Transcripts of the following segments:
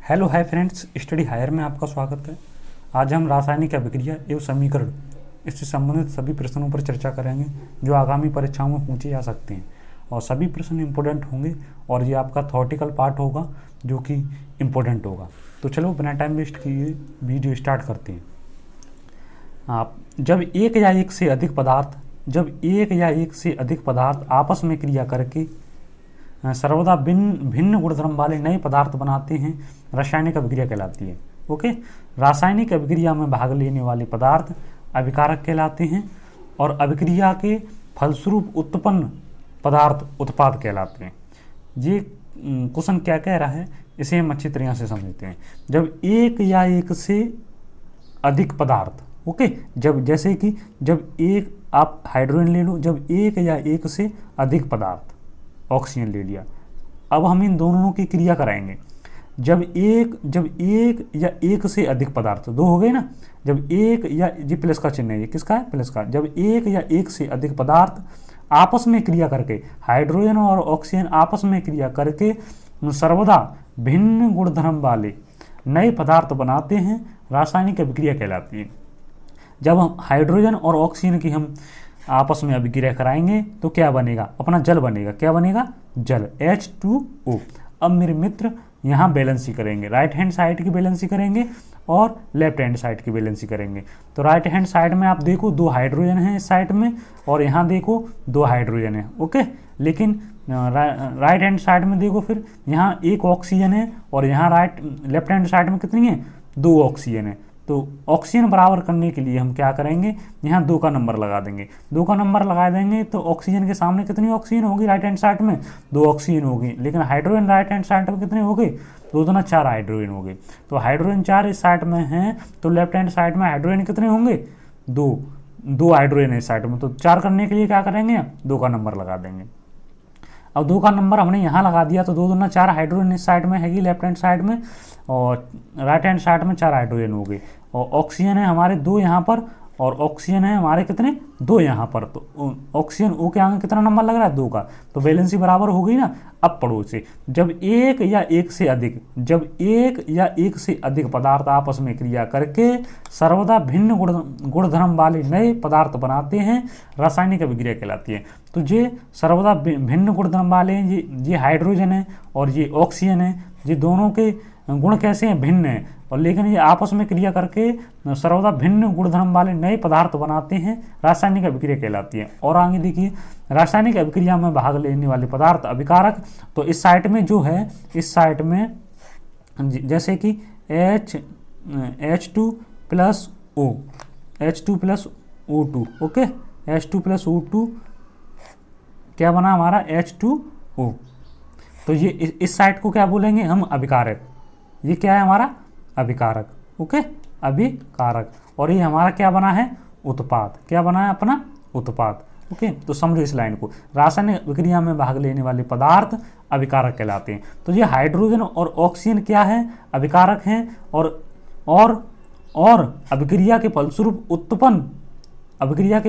Hello hi friends, study higher में आपका स्वागत है। आज हम रासायनिक अभिक्रिया एवं समीकरण इससे संबंधित सभी प्रश्नों पर चर्चा करेंगे जो आगामी परीक्षाओं में पूछे जा सकते हैं और सभी प्रश्न इम्पोर्टेंट होंगे और ये आपका थ्योरेटिकल पार्ट होगा जो कि इम्पोर्टेंट होगा। तो चलो बिना टाइम वेस्ट किए वीडियो स्टार्ट करते हैं। जब एक या एक से अधिक पदार्थ आपस में क्रिया करके सर्वदा भिन्न गुणधर्म वाले नए पदार्थ बनाते हैं, रासायनिक अभिक्रिया कहलाती है। ओके, रासायनिक अभिक्रिया में भाग लेने वाले पदार्थ अभिकारक कहलाते हैं और अभिक्रिया के फलस्वरूप उत्पन्न पदार्थ उत्पाद कहलाते हैं। ये क्वेश्चन क्या कह रहा है इसे हम अच्छी तरह से समझते हैं। जब एक या एक से अधिक पदार्थ, ओके, जैसे कि जब एक आप हाइड्रोजन ले लो, जब एक या एक से अधिक पदार्थ, ऑक्सीजन ले लिया, अब हम इन दोनों की क्रिया कराएंगे। जब एक या एक से अधिक पदार्थ, दो हो गए ना, जब एक या जी प्लस का चिन्ह है, ये किसका है? प्लस का। जब एक या एक से अधिक पदार्थ आपस में क्रिया करके, हाइड्रोजन और ऑक्सीजन आपस में क्रिया करके सर्वदा भिन्न गुणधर्म वाले नए पदार्थ बनाते हैं, रासायनिक अभिक्रिया कहलाती है। जब हम हाइड्रोजन और ऑक्सीजन की हम आपस में अभिक्रिया कराएंगे तो क्या बनेगा? अपना जल बनेगा। क्या बनेगा? जल, H2O। अब मेरे मित्र यहाँ बैलेंसी करेंगे, राइट हैंड साइड की बैलेंसी करेंगे और लेफ्ट हैंड साइड की बैलेंसी करेंगे। तो राइट हैंड साइड में आप देखो दो हाइड्रोजन हैं इस साइड में और यहाँ देखो दो हाइड्रोजन है, ओके। लेकिन राइट हैंड साइड में देखो फिर यहाँ एक ऑक्सीजन है और यहाँ लेफ्ट हैंड साइड में कितनी है? दो ऑक्सीजन है। तो ऑक्सीजन बराबर करने के लिए हम क्या करेंगे? यहाँ 2 का नंबर लगा देंगे। 2 का नंबर लगा देंगे तो ऑक्सीजन के सामने कितनी ऑक्सीजन होगी? राइट हैंड साइड में 2 ऑक्सीजन होगी। लेकिन हाइड्रोजन राइट हैंड साइड में कितने हो गए? 2 दूना 4 हाइड्रोजन हो गए। तो हाइड्रोजन 4 इस साइड में हैं तो लेफ्ट हैंड साइड में हाइड्रोजन कितने होंगे? 2 हाइड्रोजन इस साइड में। तो 4 करने के लिए क्या करेंगे? 2 का नंबर लगा देंगे। अब 2 का नंबर हमने यहाँ लगा दिया तो 2 दूना 4 हाइड्रोजन इस साइड में हैगी लेफ्ट हैंड साइड में और राइट हैंड साइड में 4 हाइड्रोजन हो गए। और ऑक्सीजन है हमारे 2 यहाँ पर और ऑक्सीजन है हमारे कितने? 2 यहाँ पर। तो ऑक्सीजन O के आगे कितना नंबर लग रहा है? 2 का। तो बैलेंसी बराबर हो गई ना। अब पढ़ो से, जब एक या एक से अधिक पदार्थ आपस में क्रिया करके सर्वदा भिन्न गुणधर्म वाले नए पदार्थ बनाते हैं, रासायनिक अभिक्रिया कहलाती है। तो ये सर्वदा भिन्न गुणधर्म वाले हैं, ये हाइड्रोजन है और ये ऑक्सीजन है। ये दोनों के गुण कैसे हैं? भिन्न हैं, और लेकिन ये आपस में क्रिया करके सर्वदा भिन्न गुणधर्म वाले नए पदार्थ बनाते हैं, रासायनिक अभिक्रिया कहलाती है। और आगे देखिए, रासायनिक अभिक्रिया में भाग लेने वाले पदार्थ अभिकारक। तो इस साइड में जो है, इस साइड में जैसे कि H2 plus O2, okay, H2 plus O2 क्या बना हमारा? H2O। तो ये इस साइड को क्या बोलेंगे हम? अभिकारक। ये क्या है हमारा? अभिकारक, ओके, अभिकारक। और ये हमारा क्या बना है? उत्पाद। क्या बना है? अपना उत्पाद, ओके। तो समझो इस लाइन को, रासायनिक अभिक्रिया में भाग लेने वाले पदार्थ अभिकारक कहलाते हैं। तो ये हाइड्रोजन और ऑक्सीजन क्या है? अभिकारक हैं और अभिक्रिया के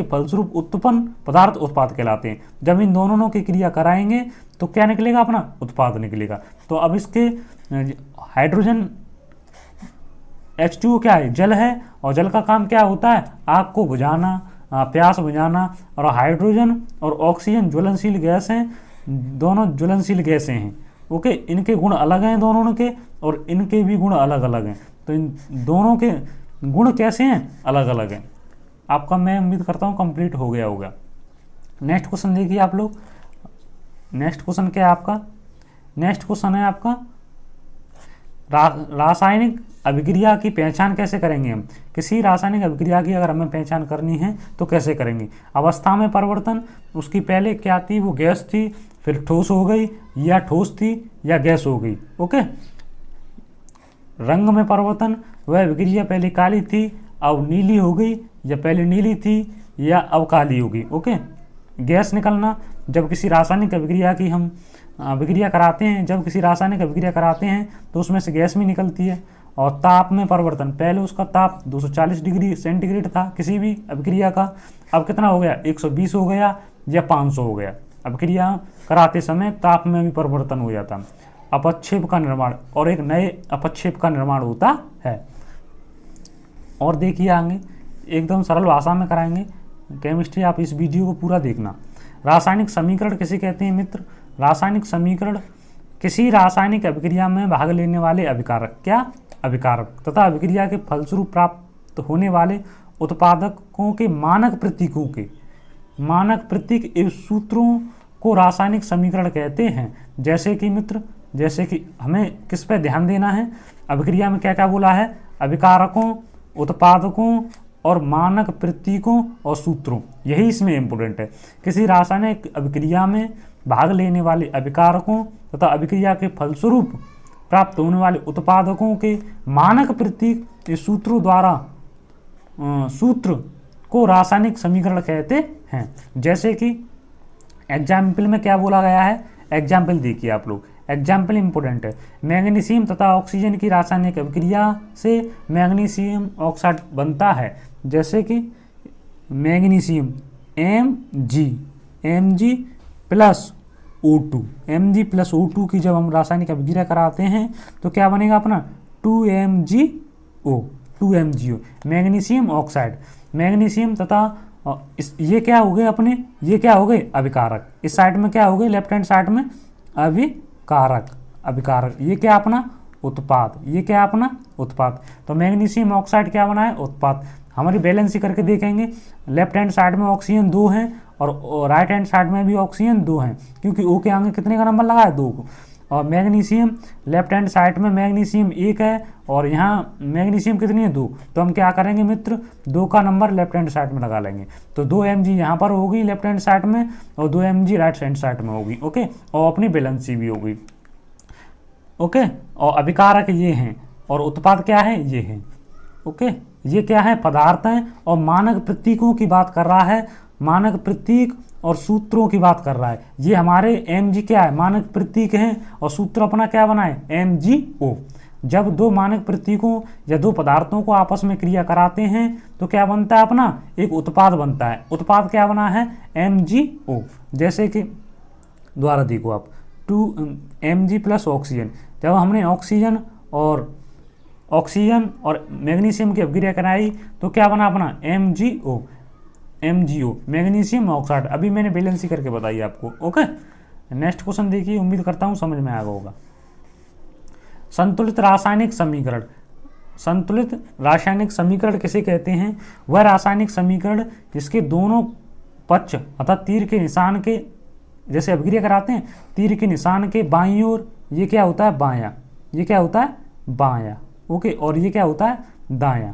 फलस्वरूप उत्पन्न पदार्थ उत्पाद कहलाते हैं। जब इन दोनों की क्रिया कराएंगे तो क्या निकलेगा? अपना उत्पाद निकलेगा। तो अब इसके हाइड्रोजन H2O क्या है? जल है, और जल का काम क्या होता है? आग को बुझाना, प्यास बुझाना। और हाइड्रोजन और ऑक्सीजन ज्वलनशील गैस हैं, दोनों ज्वलनशील गैसें हैं, ओके। इनके गुण अलग हैं दोनों के, और इनके भी गुण अलग अलग हैं। तो इन दोनों के गुण कैसे हैं? अलग अलग हैं। आपका मैं उम्मीद करता हूँ कंप्लीट हो गया होगा। नेक्स्ट क्वेश्चन देखिए आप लोग। नेक्स्ट क्वेश्चन क्या है आपका? नेक्स्ट क्वेश्चन है आपका, रासायनिक अभिक्रिया की पहचान कैसे करेंगे हम? किसी रासायनिक अभिक्रिया की अगर हमें पहचान करनी है तो कैसे करेंगे? अवस्था में परिवर्तन, उसकी पहले क्या थी? वो गैस थी, फिर ठोस हो गई, या ठोस थी या गैस हो गई, ओके। रंग में परिवर्तन, वह अभिक्रिया पहले काली थी अब नीली हो गई, या पहले नीली थी या अब काली होगी, ओके। गैस निकलना, जब किसी रासायनिक अभिक्रिया की हम अभिक्रिया कराते हैं, तो उसमें से गैस भी निकलती है। और ताप में परिवर्तन, पहले उसका ताप 240 डिग्री सेंटीग्रेड था किसी भी अभिक्रिया का, अब कितना हो गया? 120 हो गया या 500 हो गया। अभिक्रिया कराते समय ताप में भी परिवर्तन हो जाता। अपक्षेप का निर्माण और एक नए अपक्षेप का निर्माण होता है। और देखिए आगे एकदम सरल भाषा में कराएंगे केमिस्ट्री, आप इस वीडियो को पूरा देखना। रासायनिक समीकरण किसे कहते हैं मित्र? रासायनिक समीकरण किसी रासायनिक अभिक्रिया में भाग लेने वाले अभिकारक, क्या अभिकारक तथा अभिक्रिया के फलस्वरूप प्राप्त होने वाले उत्पादकों के मानक प्रतीकों के मानक प्रतीक एवं सूत्रों को रासायनिक समीकरण कहते हैं। जैसे कि मित्र, जैसे कि हमें किस पे ध्यान देना है, अभिक्रिया में क्या क्या बोला है, अभिकारकों, उत्पादकों और मानक प्रतीकों और सूत्रों, यही इसमें इम्पोर्टेंट है। किसी रासायनिक अभिक्रिया में भाग लेने वाले अभिकारकों तथा अभिक्रिया के फलस्वरूप प्राप्त होने वाले उत्पादकों के मानक प्रतीक इस सूत्रों द्वारा सूत्र को रासायनिक समीकरण कहते हैं। जैसे कि एग्जाम्पल में क्या बोला गया है, एग्जाम्पल देखिए आप लोग, एग्जाम्पल इंपॉर्टेंट है। मैग्नीशियम तथा ऑक्सीजन की रासायनिक अभिक्रिया से मैग्नीशियम ऑक्साइड बनता है। जैसे कि magnesium Mg plus O2, Mg plus O2 की जब हम रासायनिक अभिक्रिया कराते हैं तो क्या बनेगा अपना 2MgO। मैग्नीशियम ऑक्साइड, मैग्नीशियम तथा ये क्या हो गए अपने, ये क्या हो गए अभिकारक। इस साइड में क्या हो गए, लेफ्ट हैंड साइड में अभिकारक, ये क्या अपना उत्पाद, ये क्या अपना उत्पाद। तो मैग्नीशियम ऑक्साइड क्या बना है, उत्पाद। हमारी बैलेंस ही करके देखेंगे, लेफ्ट हैंड साइड में ऑक्सीजन 2 है और राइट हैंड साइड में भी ऑक्सीजन 2 है, क्योंकि O के आगे कितने का नंबर लगा है, 2 को। और मैग्नीशियम लेफ्ट हैंड साइड में मैग्नीशियम 1 है और यहाँ मैग्नीशियम कितनी है, 2। तो हम क्या करेंगे मित्र, 2 का नंबर लेफ्ट हैंड साइड में लगा लेंगे। तो 2 Mg यहाँ पर होगी लेफ्ट हैंड साइड में और 2 Mg राइट हैंड साइड में होगी। ओके, और अपनी बैलेंसी भी होगी। ओके, और अभिकारक ये हैं और उत्पाद क्या है, ये हैं। ओके, ये क्या है, पदार्थ हैं। और मानक प्रतीकों की बात कर रहा है, मानक प्रतीक और सूत्रों की बात कर रहा है। ये हमारे Mg क्या है, मानक प्रतीक हैं और सूत्र अपना क्या बना है, MgO। जब 2 मानक प्रतीकों या 2 पदार्थों को आपस में क्रिया कराते हैं तो क्या बनता है अपना, एक उत्पाद बनता है। उत्पाद क्या बना है, MgO। जैसे कि द्वारा देखो आप 2Mg प्लस ऑक्सीजन, जब हमने ऑक्सीजन और मैग्नीशियम की अभिक्रिया कराई तो क्या बना अपना MgO, मैग्नीशियम ऑक्साइड। अभी मैंने बैलेंस ही करके बताई आपको। ओके, नेक्स्ट क्वेश्चन देखिए, उम्मीद करता हूँ समझ में आ गया होगा। संतुलित रासायनिक समीकरण, संतुलित रासायनिक समीकरण किसे कहते हैं? वह रासायनिक समीकरण जिसके दोनों पक्ष अर्थात तीर के निशान के, जैसे अभिक्रिया कराते हैं तीर के निशान के बाईं ओर ये क्या होता है, बायां, ये क्या होता है, बायां। ओके, और ये क्या होता है, दायां।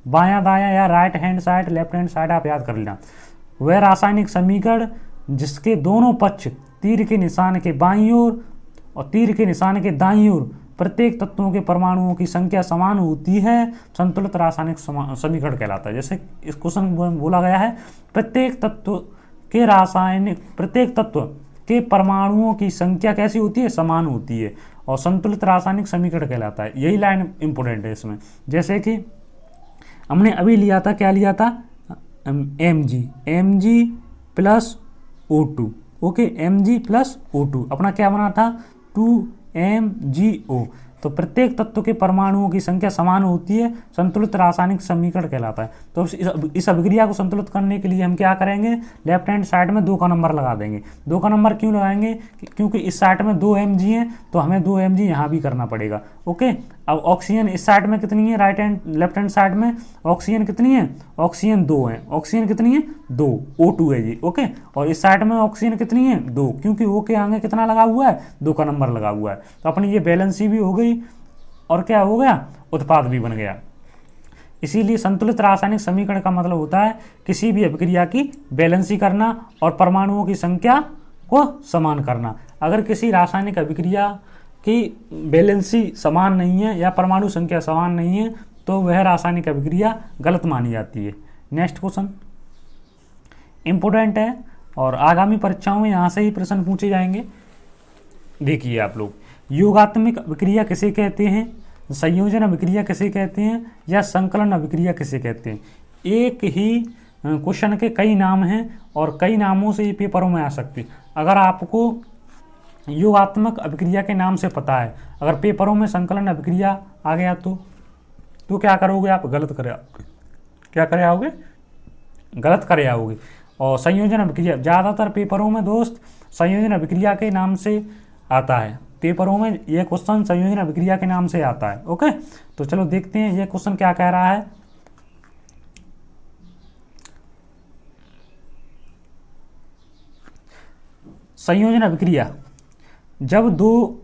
बायां दायां या right hand side left hand side आप याद कर लेना। वह रासायनिक समीकरण जिसके दोनों पक्ष तीर के निशान के बाईं ओर और तीर के निशान के दाईं ओर प्रत्येक तत्वों के परमाणुओं की संख्या समान होती है संतुलित रासायनिक समीकरण कहलाता है। जैसे इस क्वेश्चन में बोला गया है प्रत्येक तत्व के परमाणुओं की संख्या कैसी होती है, समान होती है और संतुलित रासायनिक समीकरण कहलाता है। यही लाइन इंपॉर्टेंट है इसमें। जैसे कि हमने अभी लिया था, क्या लिया था, Mg plus O2। Okay, Mg plus O2 अपना क्या बना था, 2MgO। तो प्रत्येक तत्व के परमाणुओं की संख्या समान होती है, संतुलित रासायनिक समीकरण कहलाता है। तो इस अभिक्रिया को संतुलित करने के लिए हम क्या करेंगे, लेफ्ट हैंड साइड में 2 का नंबर लगा देंगे। 2 का नंबर क्यों लगाएंगे, क्योंकि इस साइड में 2 Mg हैं तो हमें 2 Mg यहाँ भी करना पड़ेगा। ओके, अब ऑक्सीजन इस साइड में कितनी है, लेफ्ट हैंड साइड में ऑक्सीजन कितनी है, ऑक्सीजन 2 है। ऑक्सीजन कितनी है, 2, O2 है जी। ओके, और इस साइड में ऑक्सीजन कितनी है, 2, क्योंकि O के आगे कितना लगा हुआ है, 2 का नंबर लगा हुआ है। तो अपनी ये बैलेंसी भी हो गई और क्या हो गया, उत्पाद भी बन गया। इसीलिए संतुलित रासायनिक समीकरण का मतलब होता है किसी भी अभिक्रिया की बैलेंसी करना और परमाणुओं की संख्या को समान करना। अगर किसी रासायनिक अभिक्रिया की बैलेंसी समान नहीं है या परमाणु संख्या समान नहीं है तो वह रासायनिक अभिक्रिया गलत मानी जाती है। नेक्स्ट क्वेश्चन इंपोर्टेंट है और आगामी परीक्षाओं में यहाँ से ही प्रश्न पूछे जाएंगे। देखिए आप लोग, योगात्मक अभिक्रिया किसे कहते हैं, संयोजन अभिक्रिया किसे कहते हैं या संकलन अभिक्रिया किसे कहते हैं। एक ही क्वेश्चन के कई नाम हैं और कई नामों से ये पेपरों में आ सकते हैं। अगर आपको योगात्मक अभिक्रिया के नाम से पता है। अगर पेपरों में संकलन अभिक्रिया आ गया तो क्या करोगे आप? गलत करे क्या करे आओगे? गलत करे आओगे। और संयोजन अभिक्रिया ज़्यादातर पेपरों में दोस्त संयोजन अभिक्रिया के नाम से आता है। पेपरों में ये क्वेश्चन संयोजन अभिक्रिया के नाम से आता है। ओके, तो चलो देखते हैं ये क्वेश्चन क्या कह रहा है। संयोजन अभिक्रिया, जब दो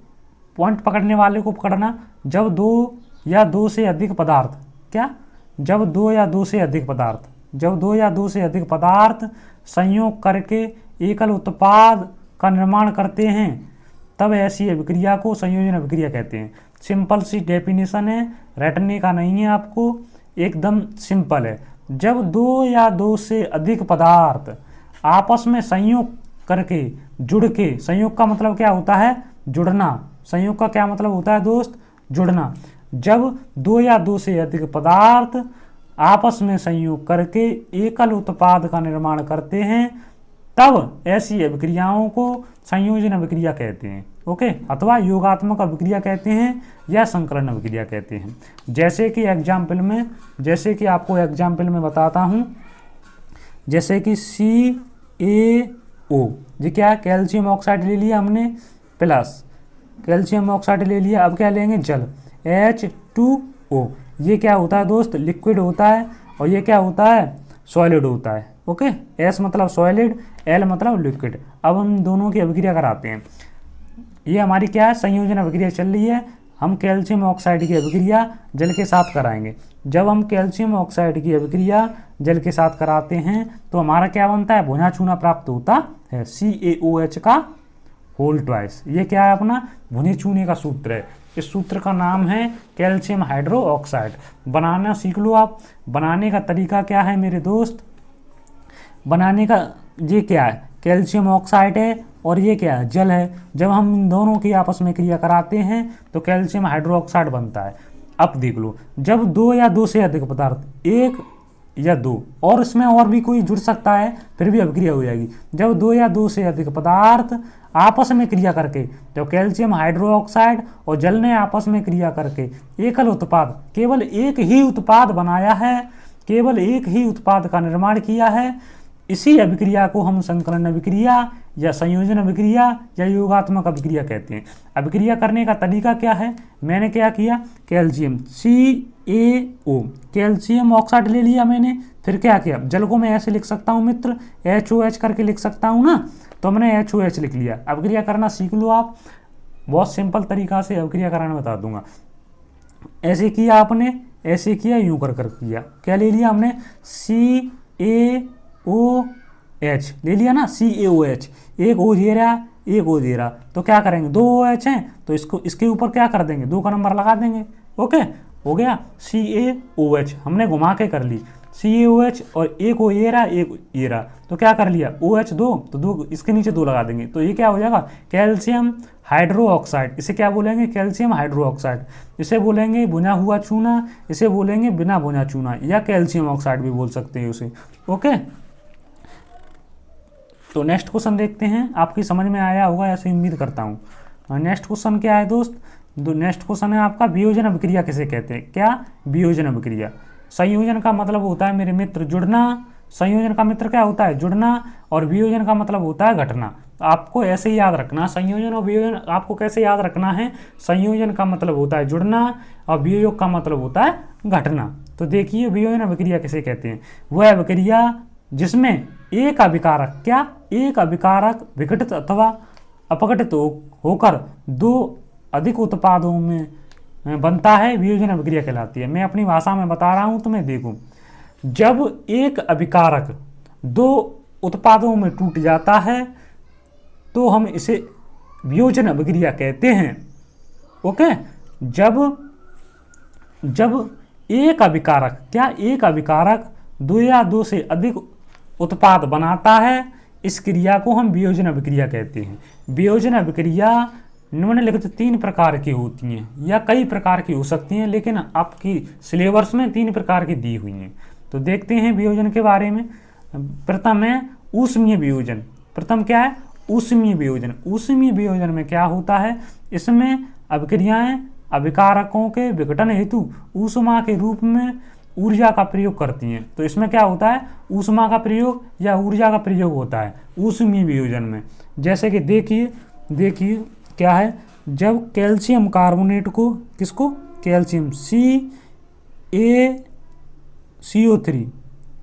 पॉइंट पकड़ने वाले को पकड़ना, जब दो या दो से अधिक पदार्थ, क्या? जब दो या दो से अधिक पदार्थ, जब दो या दो से अधिक पदार्थ संयोग करके एकल उत्पाद का निर्माण करते हैं तब ऐसी अभिक्रिया को संयोजन अभिक्रिया कहते हैं। सिंपल सी डेफिनेशन है, रटने का नहीं है आपको, एकदम सिंपल है। जब दो या दो से अधिक पदार्थ आपस में संयोग करके जुड़ के, संयोग का मतलब क्या होता है? जुड़ना। संयोग का क्या मतलब होता है दोस्त? जुड़ना। जब दो या दो से अधिक पदार्थ आपस में संयोग करके एकल उत्पाद का निर्माण करते हैं तब ऐसी अभिक्रियाओं को संयोजन अभिक्रिया कहते हैं। ओके, अथवा योगात्मक अभिक्रिया कहते हैं या संकलन अभिक्रिया कहते हैं। जैसे कि एग्जाम्पल में, जैसे कि आपको एग्जाम्पल में बताता हूँ, जैसे कि CaO, जी क्या? कैल्शियम ऑक्साइड ले लिया हमने प्लस कैल्शियम ऑक्साइड ले लिया, अब क्या लेंगे? जल, H2O। ये क्या होता है दोस्त? लिक्विड होता है, और ये क्या होता है? सॉलिड होता है। ओके, S मतलब सॉलिड, L मतलब लिक्विड। अब हम दोनों की अभिक्रिया कराते हैं। ये हमारी क्या है? संयोजन अभिक्रिया चल रही है। हम कैल्शियम ऑक्साइड की अभिक्रिया जल के साथ कराएंगे। जब हम कैल्शियम ऑक्साइड की अभिक्रिया जल के साथ कराते हैं तो हमारा क्या बनता है? भुना चूना प्राप्त होता है, CaOH का होल ट्वाइस। ये क्या है? अपना भुने चूने का सूत्र है। इस सूत्र का नाम है कैल्शियम हाइड्रो ऑक्साइड। बनाना सीख लो आप। बनाने का तरीका क्या है मेरे दोस्त? बनाने का ये क्या है? कैल्शियम ऑक्साइड है और ये क्या है? जल है। जब हम इन दोनों की आपस में क्रिया कराते हैं तो कैल्शियम हाइड्रो ऑक्साइड बनता है। अब देख लो, जब दो या दो से अधिक पदार्थ, एक या दो, और इसमें और भी कोई जुड़ सकता है, फिर भी अभिक्रिया हो जाएगी। जब दो या दो से अधिक पदार्थ आपस में क्रिया करके, जब कैल्शियम हाइड्रो ऑक्साइड और जल ने आपस में क्रिया करके एकल उत्पाद, केवल एक ही उत्पाद बनाया है, केवल एक ही उत्पाद का निर्माण किया है, इसी अभिक्रिया को हम संकलन अभिक्रिया या संयोजन अभिक्रिया या योगात्मक अभिक्रिया कहते हैं। अभिक्रिया करने का तरीका क्या है? मैंने क्या किया? कैल्शियम CaO, कैल्शियम ऑक्साइड ले लिया मैंने, फिर क्या किया? जल को मैं ऐसे लिख सकता हूँ मित्र, HOH करके लिख सकता हूँ ना, तो मैंने HOH लिख लिया। अभिक्रिया करना सीख लो आप, बहुत सिंपल तरीका से अभिक्रिया कराना बता दूंगा। ऐसे किया आपने, ऐसे किया, यूं कर किया। क्या ले लिया हमने? CaOH ले लिया ना, CaOH। एक O दे रहा, एक O दे रहा, तो क्या करेंगे? दो OH हैं तो इसको इसके ऊपर क्या कर देंगे? 2 का नंबर लगा देंगे। ओके, हो गया CaOH। हमने घुमा के कर ली CaOH, और एक O ये रहा, एक ये रहा, तो क्या कर लिया? OH 2, तो 2 इसके नीचे 2 लगा देंगे, तो ये क्या हो जाएगा? Calcium hydro oxide. इसे क्या बोलेंगे? Calcium hydro oxide. इसे बोलेंगे भुना हुआ चूना, इसे बोलेंगे बिना भुना चूना, या कैल्शियम ऑक्साइड भी बोल सकते हैं उसे। ओके, तो नेक्स्ट क्वेश्चन देखते हैं। आपकी समझ में आया होगा ऐसे उम्मीद करता हूँ। नेक्स्ट क्वेश्चन क्या है दोस्त? नेक्स्ट क्वेश्चन है आपका, वियोजन अभिक्रिया किसे कहते हैं? क्या? वियोजन अभिक्रिया। संयोजन का मतलब होता है मेरे मित्र जुड़ना। संयोजन का मित्र क्या होता है? जुड़ना। और वियोजन का मतलब होता है घटना। आपको ऐसे ही याद रखना, संयोजन और वियोजन आपको कैसे याद रखना है? संयोजन का मतलब होता है जुड़ना और वियोग का मतलब होता है घटना। तो देखिए वियोजन अभिक्रिया किसे कहते हैं? वह अभिक्रिया जिसमें एक अभिकारक, क्या? एक अभिकारक विघटित अथवा अपघटित होकर दो अधिक उत्पादों में बनता है, वियोजन अभिक्रिया कहलाती है। मैं अपनी भाषा में बता रहा हूँ तुम्हें, देखो। जब एक अभिकारक 2 उत्पादों में टूट जाता है तो हम इसे वियोजन अभिक्रिया कहते हैं। ओके, जब एक अभिकारक, क्या? एक अभिकारक 2 या 2 से अधिक उत्पाद बनाता है, इस क्रिया को हम वियोजन अभिक्रिया कहते हैं। वियोजन अभिक्रिया निम्नलिखित 3 प्रकार की होती हैं, या कई प्रकार की हो सकती हैं, लेकिन आपकी सिलेबस में 3 प्रकार की दी हुई हैं। तो देखते हैं वियोजन के बारे में। प्रथम है ऊष्मीय वियोजन। प्रथम क्या है? ऊष्मीय वियोजन। ऊष्मीय वियोजन में क्या होता है, इसमें अभिक्रियाएं अभिकारकों के विघटन हेतु ऊष्मा के रूप में ऊर्जा का प्रयोग करती हैं। तो इसमें क्या होता है, ऊष्मा का प्रयोग या ऊर्जा का प्रयोग होता है ऊष्मीय वियोजन में। जैसे कि देखिए क्या है, जब कैल्शियम कार्बोनेट को, किसको, कैल्शियम CaCO3,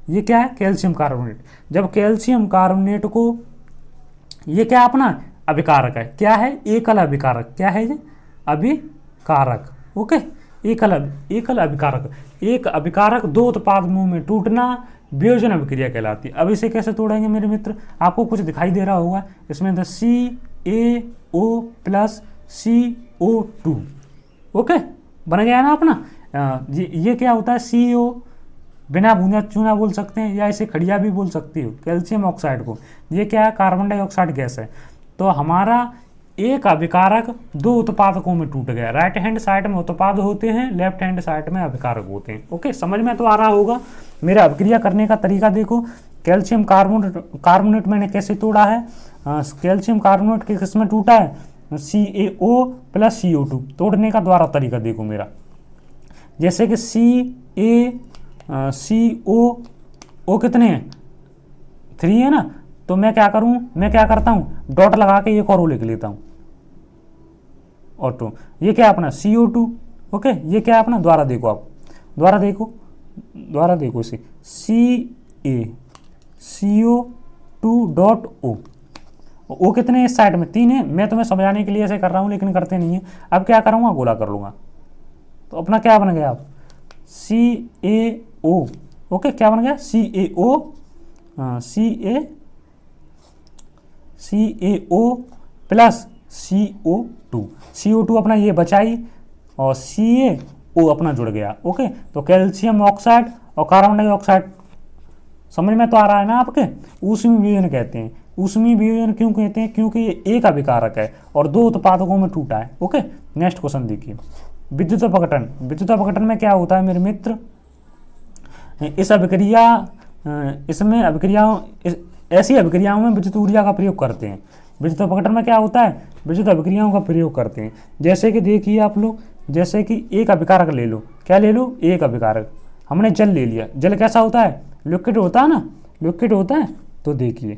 ये क्या है, कैल्शियम कार्बोनेट। जब कैल्शियम कार्बोनेट को, ये क्या अपना अभिकारक है, क्या है, एकल अभिकारक, क्या है ये, अभिकारक, ओके, एकल अभिकारक। एक अभिकारक दो उत्पादों में टूटना वियोजन अभिक्रिया कहलाती है। अब इसे कैसे तोड़ेंगे मेरे मित्र, आपको कुछ दिखाई दे रहा होगा, इसमें तो CaO प्लस CO2, ओके, बन गया ना अपना। ये क्या होता है, CO, बिना भूना चूना बोल सकते हैं या इसे खड़िया भी बोल सकती हो, कैल्शियम ऑक्साइड को। ये क्या है, कार्बन डाइऑक्साइड गैस है। तो हमारा एक अभिकारक दो उत्पादकों में टूट गया। राइट हैंड साइड में उत्पाद होते हैं, लेफ्ट हैंड साइड में अभिकारक होते हैं। ओके, समझ में तो आ रहा होगा। मेरा अभिक्रिया करने का तरीका देखो, कैल्शियम कार्बोनेट मैंने कैसे तोड़ा है, कैल्शियम कार्बोनेट के किस में टूटा है, CaO प्लस CO2। तोड़ने का द्वारा तरीका देखो मेरा, जैसे कि CO कितने हैं, 3 है ना। तो मैं क्या करता हूँ, डॉट लगा के एक और लिख लेता हूँ, ऑटो। ये क्या अपना CO2, ओके, ये क्या अपना, द्वारा देखो आप, द्वारा देखो इसे, CO2.O। ओ कितने इस साइड में, 3 है। मैं तुम्हें समझाने के लिए ऐसे कर रहा हूँ, लेकिन करते नहीं है। अब क्या करूँगा, गोला कर लूँगा, तो अपना क्या बन गया, आप CaO, ओके, क्या बन गया, CaO प्लस CO2 अपना ये बचाई, और CaO अपना जुड़ गया, ओके। तो कैल्शियम ऑक्साइड और कार्बन डाइऑक्साइड, समझ में तो आ रहा है ना आपके। ऊष्मीय वियोजन कहते हैं। ऊष्मीय वियोजन क्यों कहते हैं, क्योंकि ये एक अभिकारक है और दो उत्पादकों में टूटा है, ओके। नेक्स्ट क्वेश्चन देखिए, विद्युत अपघटन। विद्युत अपघटन में क्या होता है मेरे मित्र, ऐसी अभिक्रियाओं में विद्युत ऊर्जा का प्रयोग करते हैं। विद्युत अपघटन में क्या होता है, विद्युत अभिक्रियाओं का प्रयोग करते हैं। जैसे कि देखिए आप लोग, जैसे कि एक अभिकारक ले लो, क्या ले लो, एक अभिकारक। हमने जल ले लिया, जल कैसा होता है, लिक्विड होता है ना, लिक्विड होता है। तो देखिए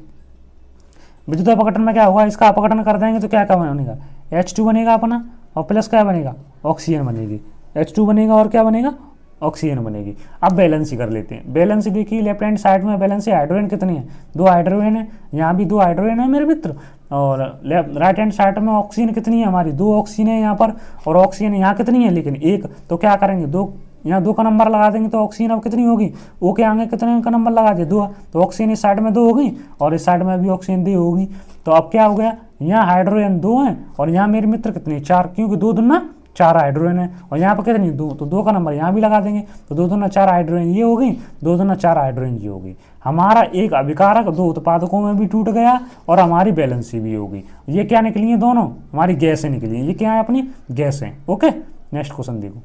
विद्युत अपघटन में क्या होगा, इसका अपघटन कर देंगे तो क्या बनेगा, H2 बनेगा अपना, और प्लस क्या बनेगा, ऑक्सीजन बनेगी। H2 बनेगा और क्या बनेगा, ऑक्सीजन बनेगी। अब बैलेंस कर लेते हैं। बैलेंस देखिए, लेफ्ट हैंड साइड में बैलेंस हाइड्रोजन कितनी है, 2 हाइड्रोजन है, यहाँ भी 2 हाइड्रोजन है मेरे मित्र। और राइट हैंड साइड में ऑक्सीजन कितनी है हमारी, 2 ऑक्सीजन है यहाँ पर, और ऑक्सीजन यहाँ कितनी है, लेकिन 1। तो क्या करेंगे, 2, यहाँ 2 का नंबर लगा देंगे तो ऑक्सीजन अब कितनी होगी, O के आगे कितने का नंबर लगा दे, 2। तो ऑक्सीजन इस साइड में 2 होगी और इस साइड में भी ऑक्सीजन 2 होगी। तो अब क्या हो गया, यहाँ हाइड्रोजन 2 है और यहाँ मेरे मित्र कितने, 4, क्योंकि 2 दूना 4 हाइड्रोजन है, और यहाँ पर कितनी, 2। तो 2 का नंबर यहाँ भी लगा देंगे, तो 2 दूना 4 हाइड्रोजन ये होगी, 2 दूना 4 हाइड्रोजन ये होगी। हमारा एक अभिकारक दो उत्पादकों में भी टूट गया और हमारी बैलेंस भी होगी। ये क्या निकली है, दोनों हमारी गैसें निकली हैं। ये क्या है, अपनी गैसें, ओके। नेक्स्ट क्वेश्चन देखो,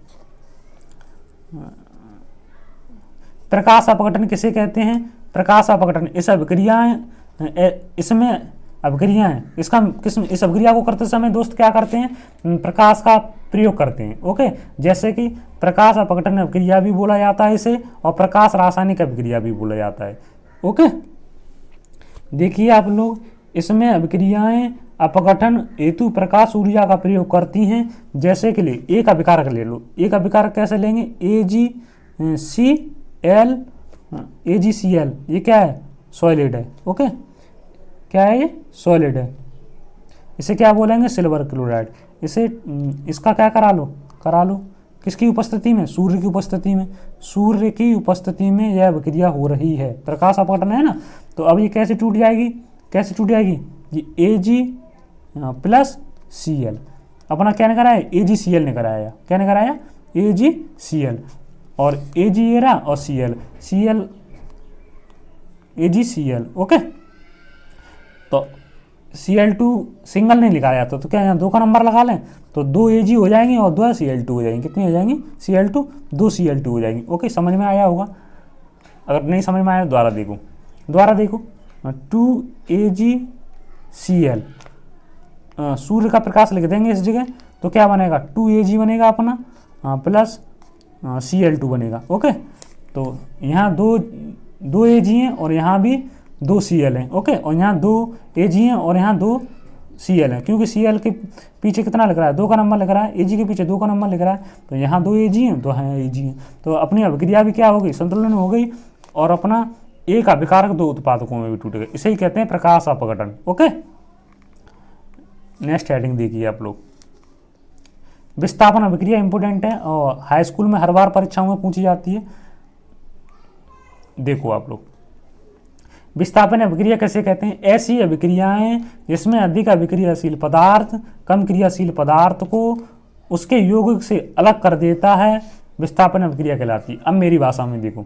प्रकाश अपघटन किसे कहते हैं। प्रकाश अपघटन इस अभिक्रिया को करते समय दोस्त क्या करते हैं, प्रकाश का प्रयोग करते हैं, ओके। जैसे कि प्रकाश अपघटन अभिक्रिया भी बोला जाता है इसे, और प्रकाश रासायनिक अभिक्रिया भी बोला जाता है, ओके। देखिए आप लोग, इसमें अभिक्रियाएं अपघटन हेतु प्रकाश ऊर्जा का प्रयोग करती हैं। जैसे कि एक अभिकारक ले लो, एक अभिकारक कैसे लेंगे, AgCl, ये क्या है, सॉलिड है, ओके। क्या है, ये सॉलिड है। इसे क्या बोलेंगे, सिल्वर क्लोराइड। इसका क्या करा लो, किसकी उपस्थिति में, सूर्य की उपस्थिति में। सूर्य की उपस्थिति में यह अभिक्रिया हो रही है, प्रकाश अपघटन है ना। तो अब ये कैसे टूट जाएगी, ये Ag प्लस Cl अपना क्या ने कराया, AgCl ने कराया। क्या ने कराया, AgCl, और Ag ये रहा और Cl AgCl, ओके। तो Cl2 सिंगल नहीं लिखा जाता, तो क्या यहाँ 2 का नंबर लगा लें, तो 2 Ag हो जाएंगी और 2 Cl2 हो जाएंगी। कितनी हो जाएंगी, Cl2, 2 Cl2 हो जाएंगी, ओके। समझ में आया होगा। अगर नहीं समझ में आया दोबारा देखो, 2 Ag Cl, सूर्य का प्रकाश लिख देंगे इस जगह, तो क्या बनेगा 2Ag बनेगा अपना प्लस Cl2 बनेगा। ओके, तो यहाँ दो Ag हैं और यहाँ भी 2 Cl हैं। ओके, और यहाँ 2 Ag हैं और यहाँ 2 Cl है, क्योंकि Cl के पीछे कितना लिख रहा है 2 का नंबर लिख रहा है, Ag के पीछे 2 का नंबर लिख रहा है, तो यहाँ 2 Ag हैं तो यहाँ Ag हैं, तो अपनी अभिक्रिया भी क्या हो गई, संतुलन हो गई, और अपना एक अभिकारक 2 उत्पादकों में भी टूट गए। इसे ही कहते हैं प्रकाश अपघटन। ओके, नेक्स्ट हेडिंग देखिए आप लोग, विस्थापन अभिक्रिया इंपोर्टेंट है और हाई स्कूल में हर बार परीक्षाओं में पूछी जाती है। देखो आप लोग, विस्थापन अभिक्रिया कैसे कहते हैं, ऐसी अभिक्रियाएं जिसमें अधिक अभिक्रियाशील पदार्थ कम क्रियाशील पदार्थ को उसके यौगिक से अलग कर देता है, विस्थापन अभिक्रिया कहलाती है। अब मेरी भाषा में देखो,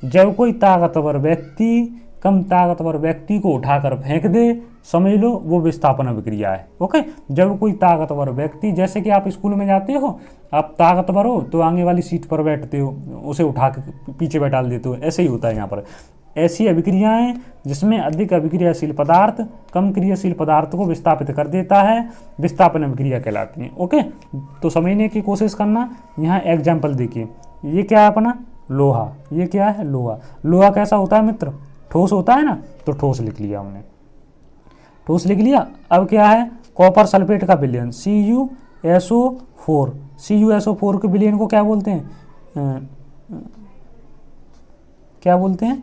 जब कोई ताकतवर व्यक्ति कम ताकतवर व्यक्ति को उठाकर फेंक दे, समझ लो वो विस्थापन अभिक्रिया है। ओके, जब कोई ताकतवर व्यक्ति, जैसे कि आप स्कूल में जाते हो, आप ताकतवर हो तो आगे वाली सीट पर बैठते हो, उसे उठा के पीछे बैठा देते हो, ऐसे ही होता है यहाँ पर। ऐसी अभिक्रियाएं जिसमें अधिक अभिक्रियाशील पदार्थ कम क्रियाशील पदार्थ को विस्थापित कर देता है, विस्थापन अभिक्रिया कहलाती हैं। ओके, तो समझने की कोशिश करना। यहाँ एग्जाम्पल देखिए, ये क्या है अपना लोहा, ये क्या है लोहा। लोहा कैसा होता है मित्र, ठोस होता है ना, तो ठोस लिख लिया हमने, ठोस लिख लिया। अब क्या है, कॉपर सल्फेट का विलयन CuSO4, CuSO4 के विलयन को क्या बोलते हैं, क्या बोलते हैं,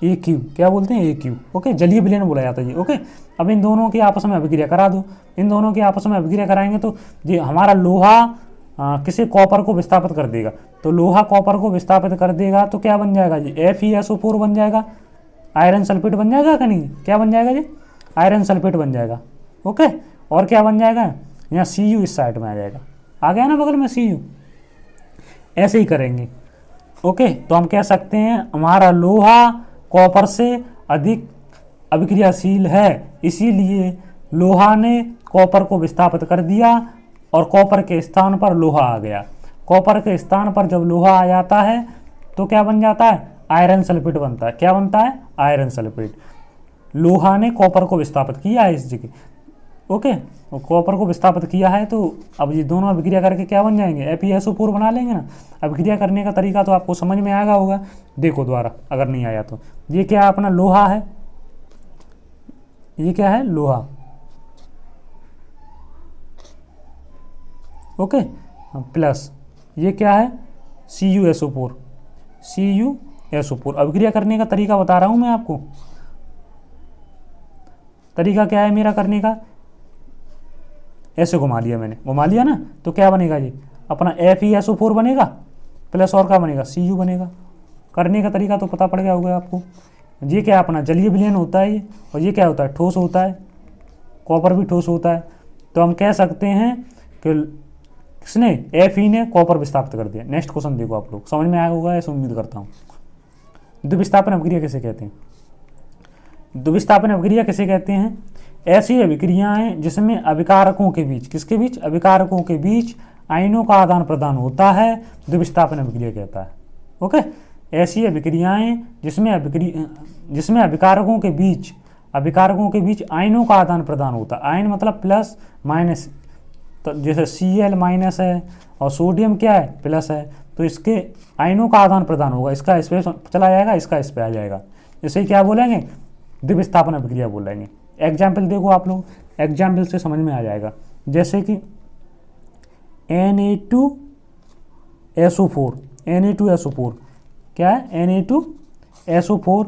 AQ, क्या बोलते हैं AQ। ओके, जलीय विलयन बोला जाता है ये। ओके, अब इन दोनों की आपस में अभिक्रिया करा दो, इन दोनों की आपस में अभिक्रिया कराएंगे तो ये हमारा लोहा किसी कॉपर को विस्थापित कर देगा, तो लोहा कॉपर को विस्थापित कर देगा तो क्या बन जाएगा जी, FeSO4 बन जाएगा, आयरन सल्फेट बन जाएगा कि नहीं, क्या बन जाएगा जी, आयरन सल्फेट बन जाएगा। ओके, और क्या बन जाएगा, यहाँ Cu इस साइड में आ जाएगा, आ गया ना बगल में Cu, ऐसे ही करेंगे। ओके, तो हम कह सकते हैं हमारा लोहा कॉपर से अधिक अभिक्रियाशील है, इसीलिए लोहा ने कॉपर को विस्थापित कर दिया और कॉपर के स्थान पर लोहा आ गया। कॉपर के स्थान पर जब लोहा आ जाता है तो क्या बन जाता है, आयरन सल्फेट बनता है। क्या बनता है, आयरन सल्फेट। लोहा ने कॉपर को विस्थापित किया है इस जगह। ओके, और कॉपर को विस्थापित किया है तो अब ये दोनों अभिक्रिया करके क्या बन जाएंगे, FeSO4 बना लेंगे ना। अभिक्रिया करने का तरीका तो आपको समझ में आएगा होगा, देखो द्वारा अगर नहीं आया तो। ये क्या है अपना लोहा है, ये क्या है लोहा। ओके, प्लस ये क्या है CuSO4, CuSO4। अभिक्रिया करने का तरीका बता रहा हूं मैं आपको, तरीका क्या है मेरा करने का, ऐसे घुमा लिया मैंने, घुमा लिया ना, तो क्या बनेगा जी अपना FeSO4 बनेगा प्लस और क्या बनेगा Cu बनेगा। करने का तरीका तो पता पड़ गया होगा आपको। ये क्या अपना जलीय विलयन होता है ये, और ये क्या होता है ठोस होता है, कॉपर भी ठोस होता है। तो हम कह सकते हैं कि किसने, Fe ने कॉपर विस्थापित कर दिया। नेक्स्ट क्वेश्चन देखो आप लोग, समझ में आया होगा ऐसे उम्मीद करता हूँ। द्विविस्थापन अभिक्रिया किसे कहते हैं, द्विविस्थापन अभिक्रिया किसे कहते हैं, ऐसी अभिक्रियाएं जिसमें अभिकारकों के बीच, किसके बीच, अभिकारकों के बीच आयनों का आदान प्रदान होता है, द्विविस्थापन अभिक्रिया कहता है। ओके, ऐसी अभिक्रियाएं जिसमें अभिकारकों के बीच आयनों का आदान प्रदान होता है। आयन मतलब प्लस माइनस, तो जैसे Cl माइनस है और सोडियम क्या है प्लस है, तो इसके आयनों का आदान प्रदान होगा, इसका इस पे चला जाएगा, इसका इस पे आ जाएगा, इसे क्या बोलेंगे, द्विविस्थापन अभिक्रिया बोलेंगे। एग्जाम्पल देखो आप लोग, एग्जाम्पल से समझ में आ जाएगा। जैसे कि Na2SO4 क्या है, Na2SO4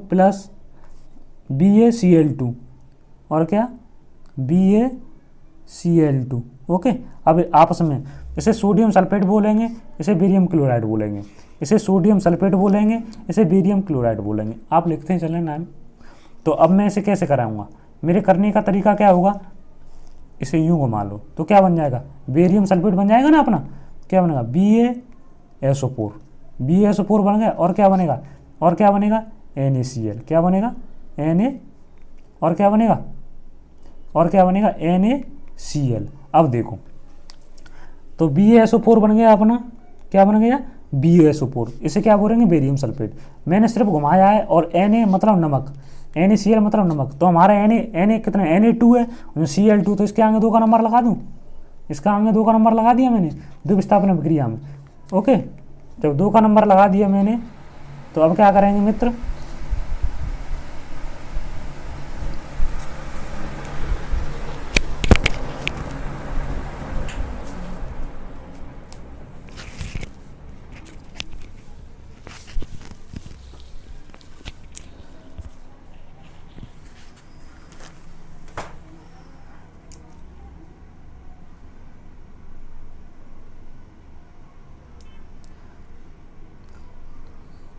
प्लस BaCl2 और क्या BaCl2। ओके, अब आपस में इसे सोडियम सल्फेट बोलेंगे, इसे बेरियम क्लोराइड बोलेंगे, इसे सोडियम सल्फेट बोलेंगे, इसे बेरियम क्लोराइड बोलेंगे। आप लिखते हैं चलें नाम। तो अब मैं इसे कैसे कराऊंगा, मेरे करने का तरीका क्या होगा, इसे यूं घुमा लो तो क्या बन जाएगा, बेरियम सल्फेट बन जाएगा ना अपना, क्या बनेगा BaSO4 बन गया, और क्या बनेगा NaCl, क्या बनेगा Na, और क्या बनेगा NaCl। अब देखो तो BaSO4 बन गया अपना, क्या बन गया BaSO4, इसे क्या बोलेंगे, बेरियम सल्फेट। मैंने सिर्फ घुमाया है, और Na मतलब नमक, NaCl मतलब नमक, तो हमारा Na कितना Na2 है, Cl2, तो इसके आगे 2 का नंबर लगा दूँ, इसका आगे 2 का नंबर लगा दिया मैंने द्विविस्थापन प्रक्रिया में। ओके, जब 2 का नंबर लगा दिया मैंने, तो अब क्या करेंगे मित्र,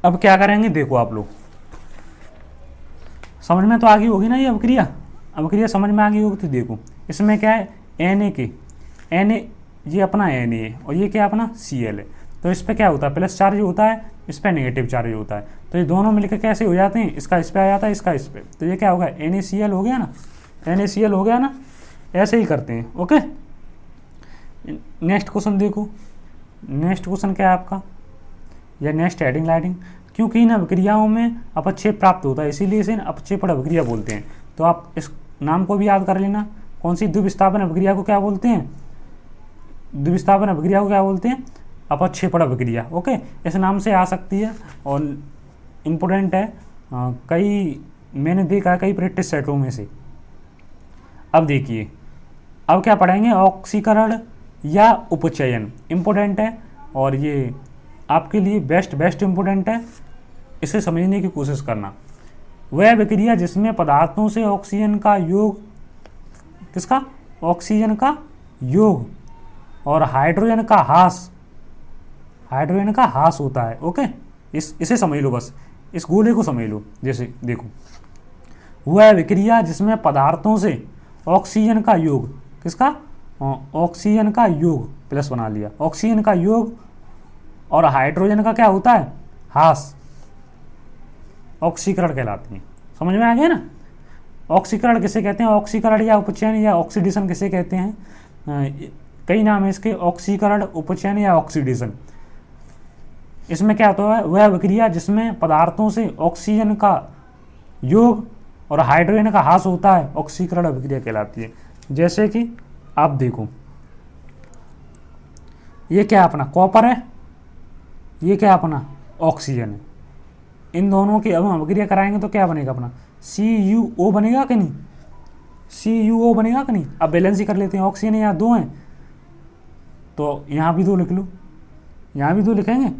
अब क्या करेंगे, देखो आप लोग समझ में तो आ गई होगी ना ये अभिक्रिया, अभिक्रिया समझ में आ गई होगी। तो देखो इसमें क्या है, Na ये अपना Na है, और ये क्या अपना Cl है, तो इस पर क्या होता है, प्लस चार्ज होता है, इस पर नेगेटिव चार्ज होता है, तो ये दोनों मिलकर कैसे हो जाते हैं, इसका इस पर आ जाता है, इसका इस पर, तो ये क्या होगा, NaCl हो गया ना, NaCl हो गया ना, ऐसे ही करते हैं। ओके, नेक्स्ट क्वेश्चन देखो, नेक्स्ट क्वेश्चन क्या है आपका, या नेक्स्ट हेडिंग लाइटिंग, क्योंकि इन अभिक्रियाओं में अपक्षेप प्राप्त होता है, इसीलिए इसे अपक्षेपण अभिक्रिया बोलते हैं। तो आप इस नाम को भी याद कर लेना, कौन सी द्विविस्थापन अभिक्रिया को क्या बोलते हैं, द्विविस्थापन अभिक्रिया को क्या बोलते हैं, अपक्षेपण अभिक्रिया। ओके, इस नाम से आ सकती है, और इम्पोर्टेंट है, कई मैंने देखा कई प्रैक्टिस सेटों में से। अब देखिए, अब क्या पढ़ेंगे, ऑक्सीकरण या उपचयन, इम्पोर्टेंट है, और ये आपके लिए बेस्ट इम्पोर्टेंट है, इसे समझने की कोशिश करना। वह अभिक्रिया जिसमें पदार्थों से ऑक्सीजन का योग, किसका, ऑक्सीजन का योग और हाइड्रोजन का ह्रास होता है। ओके, इसे समझ लो, बस इस गोले को समझ लो। जैसे देखो, वह अभिक्रिया जिसमें पदार्थों से ऑक्सीजन का योग, किसका, ऑक्सीजन का योग, प्लस बना लिया, ऑक्सीजन का योग और हाइड्रोजन का क्या होता है, ह्रास, ऑक्सीकरण कहलाती है। समझ में आ गया ना, ऑक्सीकरण किसे कहते हैं, ऑक्सीकरण या उपचयन या ऑक्सीडेशन किसे कहते हैं, कई नाम है इसके, ऑक्सीकरण, उपचयन या ऑक्सीडेशन। इसमें क्या होता है, वह अभिक्रिया जिसमें पदार्थों से ऑक्सीजन का योग और हाइड्रोजन का ह्रास होता है, ऑक्सीकरण अभिक्रिया कहलाती है। जैसे कि आप देखो, ये क्या अपना कॉपर है, ये क्या अपना ऑक्सीजन है, इन दोनों की अब हम अभिक्रिया कराएंगे तो क्या बनेगा अपना, CuO बनेगा कि नहीं, CuO बनेगा कि नहीं। अब बैलेंस ही कर लेते हैं, ऑक्सीजन यहाँ 2 हैं, तो यहाँ भी 2 लिख लो, यहाँ भी 2 लिखेंगे।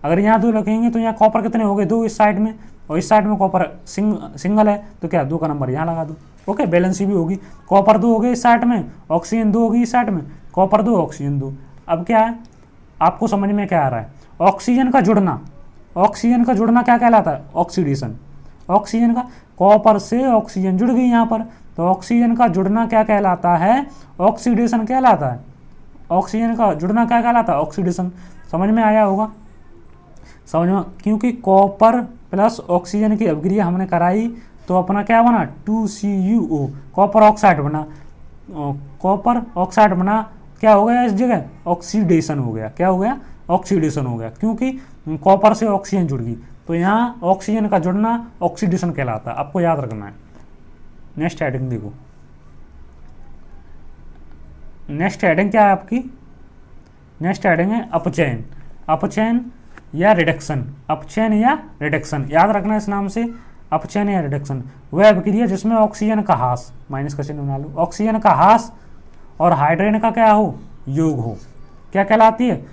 अगर यहाँ 2 लिखेंगे तो यहाँ कॉपर कितने हो गए, 2 इस साइड में, और इस साइड में कॉपर सिंगल है, तो क्या 2 का नंबर यहाँ लगा दो। ओके, बैलेंस भी होगी, कॉपर 2 हो गए इस साइड में, ऑक्सीजन 2 होगी इस साइड में, कॉपर 2 ऑक्सीजन 2। अब क्या है, आपको समझ में क्या आ रहा है, ऑक्सीजन का जुड़ना क्या कहलाता है, ऑक्सीडेशन। ऑक्सीजन का, कॉपर से ऑक्सीजन जुड़ गई यहाँ पर, तो ऑक्सीजन का जुड़ना क्या कहलाता है, ऑक्सीडेशन कहलाता है। ऑक्सीजन का जुड़ना क्या कहलाता है, ऑक्सीडेशन। समझ में आया होगा, समझ में, क्योंकि कॉपर प्लस ऑक्सीजन की अभिक्रिया हमने कराई, तो अपना क्या बना, 2CuO, कॉपर ऑक्साइड बना, कॉपर ऑक्साइड बना, क्या हो गया इस जगह, ऑक्सीडेशन हो गया, क्या हो गया, ऑक्सीडेशन हो गया, क्योंकि कॉपर से ऑक्सीजन जुड़ गई, तो यहाँ ऑक्सीजन का जुड़ना ऑक्सीडेशन कहलाता है, आपको याद रखना है। नेक्स्ट हेडिंग देखो, नेक्स्ट हेडिंग क्या है आपकी, नेक्स्ट हेडिंग है अपचयन, अपचयन या रिडक्शन, अपचयन या रिडक्शन, याद रखना इस नाम से, अपचयन या रिडक्शन। वह अभिक्रिया जिसमें ऑक्सीजन का ह्रास, माइनस का चिन्ह बना लो, ऑक्सीजन का ह्रास और हाइड्रोजन का क्या हो, योग हो, क्या कहलाती है,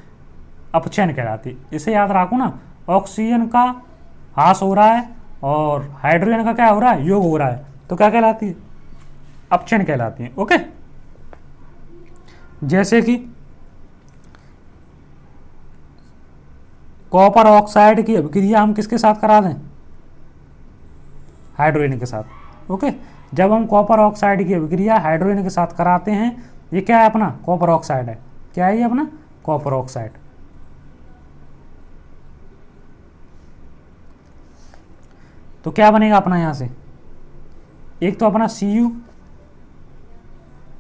अपचयन कहलाती है। इसे याद रखो ना, ऑक्सीजन का ह्रास हो रहा है और हाइड्रोजन का क्या हो रहा है, योग हो रहा है, तो क्या कहलाती है, अपचयन कहलाती है। ओके, जैसे कि कॉपर ऑक्साइड की अभिक्रिया हम किसके साथ करा दें, हाइड्रोजन के साथ। ओके, जब हम कॉपर ऑक्साइड की अभिक्रिया हाइड्रोजन के साथ कराते हैं, ये क्या है अपना, कॉपर ऑक्साइड है, क्या है ये अपना, कॉपर ऑक्साइड। तो क्या बनेगा अपना यहाँ से, एक तो अपना Cu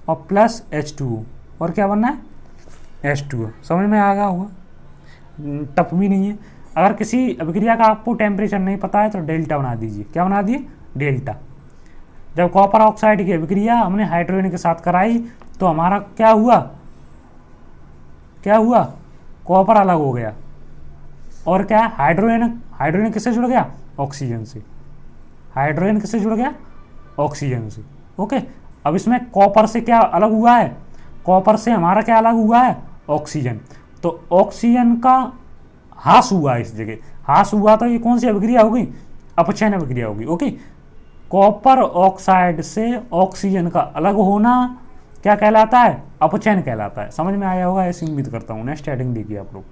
और प्लस H2O, और क्या बनना है, H2O। समझ में आ गया होगा। टफ भी नहीं है। अगर किसी अभिक्रिया का आपको टेम्परेचर नहीं पता है तो डेल्टा बना दीजिए। क्या बना दिए? डेल्टा। जब कॉपर ऑक्साइड की अभिक्रिया हमने हाइड्रोजन के साथ कराई तो हमारा क्या हुआ? क्या हुआ? कॉपर अलग हो गया और क्या? हाइड्रोजन किससे जुड़ गया? ऑक्सीजन से। हाइड्रोजन किससे जुड़ गया? ऑक्सीजन से। ओके, अब इसमें कॉपर से क्या अलग हुआ है? कॉपर से हमारा क्या अलग हुआ है? ऑक्सीजन। तो ऑक्सीजन का ह्रास हुआ है इस जगह, ह्रास हुआ तो ये कौन सी अभिक्रिया होगी? अपचयन अभिक्रिया होगी। ओके, कॉपर ऑक्साइड से ऑक्सीजन का अलग होना क्या कहलाता है? अपचयन कहलाता है। समझ में आया होगा ऐसी उम्मीद करता हूँ। नेक्स्ट हेडिंग देखिए आप लोग,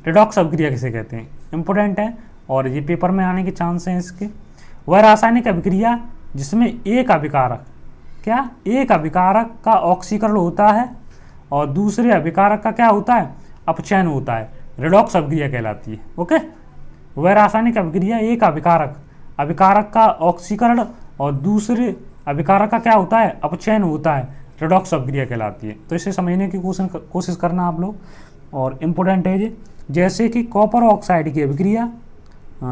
रेडॉक्स अभिक्रिया किसे कहते हैं? इंपोर्टेंट है और ये पेपर में आने के चांस हैं इसके। वह रासायनिक अभिक्रिया जिसमें एक अभिकारक, क्या? एक अभिकारक का ऑक्सीकरण होता है और दूसरे अभिकारक का क्या होता है? अपचयन होता है, रेडॉक्स अभिक्रिया कहलाती है। ओके, वह रासायनिक अभिक्रिया एक अभिकारक का ऑक्सीकरण और दूसरे अभिकारक का क्या होता है? अपचयन होता है, रेडॉक्स अभिक्रिया कहलाती है। तो इसे समझने की कोशिश करना आप लोग, और इम्पोर्टेंट है ये। जैसे कि कॉपर ऑक्साइड की अभिक्रिया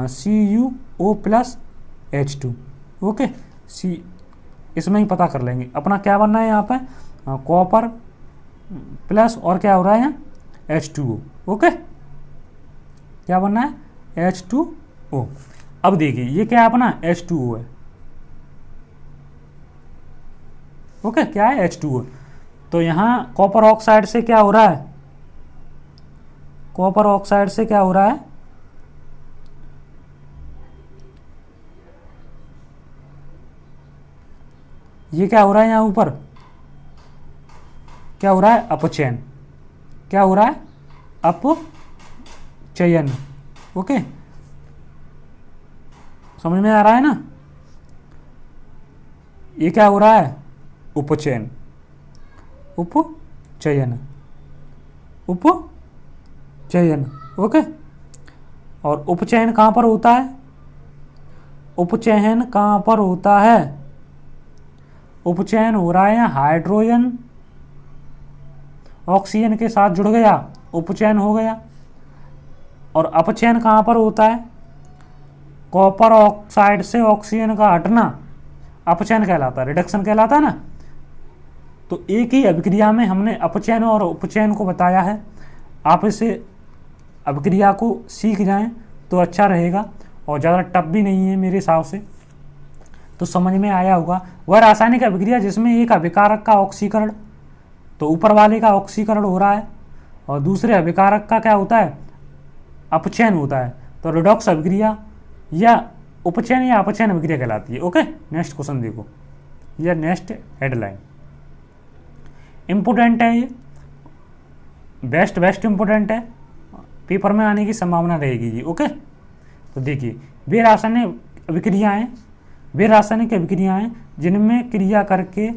CuO+H2। ओके, इसमें ही पता कर लेंगे अपना क्या बनना है यहाँ पे, कॉपर प्लस और क्या हो रहा है यहाँ? H2O। ओके, क्या बनना है? H2O। अब देखिए ये क्या है अपना? H2O है। ओके, क्या है? H2O। तो यहाँ कॉपर ऑक्साइड से क्या हो रहा है? कॉपर ऑक्साइड से क्या हो रहा है? ये क्या हो रहा है यहाँ ऊपर? क्या हो रहा है? अपचयन। क्या हो रहा है? अपचयन। ओके, समझ में आ रहा है ना? ये क्या हो रहा है? उपचयन। उपचयन, उपचयन। ओके, और उपचयन कहाँ पर होता है? उपचयन कहाँ पर होता है? उपचयन हो रहा है हाइड्रोजन ऑक्सीजन के साथ जुड़ गया, उपचयन हो गया। और अपचयन कहाँ पर होता है? कॉपर ऑक्साइड से ऑक्सीजन का हटना अपचयन कहलाता है, रिडक्शन कहलाता है ना। तो एक ही अभिक्रिया में हमने अपचयन और उपचयन को बताया है। आप इसे अभिक्रिया को सीख जाएं तो अच्छा रहेगा और ज़्यादा टफ भी नहीं है मेरे हिसाब से, तो समझ में आया होगा। वह रासायनिक अभिक्रिया जिसमें एक अभिकारक का ऑक्सीकरण, तो ऊपर वाले का ऑक्सीकरण हो रहा है और दूसरे अभिकारक का क्या होता है? अपचयन होता है, तो रिडॉक्स अभिक्रिया या उपचयन या अपचयन अभिक्रिया कहलाती है। ओके, नेक्स्ट क्वेश्चन देखो, या नेक्स्ट हेडलाइन इंपोर्टेंट है, ये बेस्ट इंपोर्टेंट है, पेपर में आने की संभावना रहेगी ये। ओके, तो देखिए वे रासायनिक अभिक्रियाएं जिनमें क्रिया करके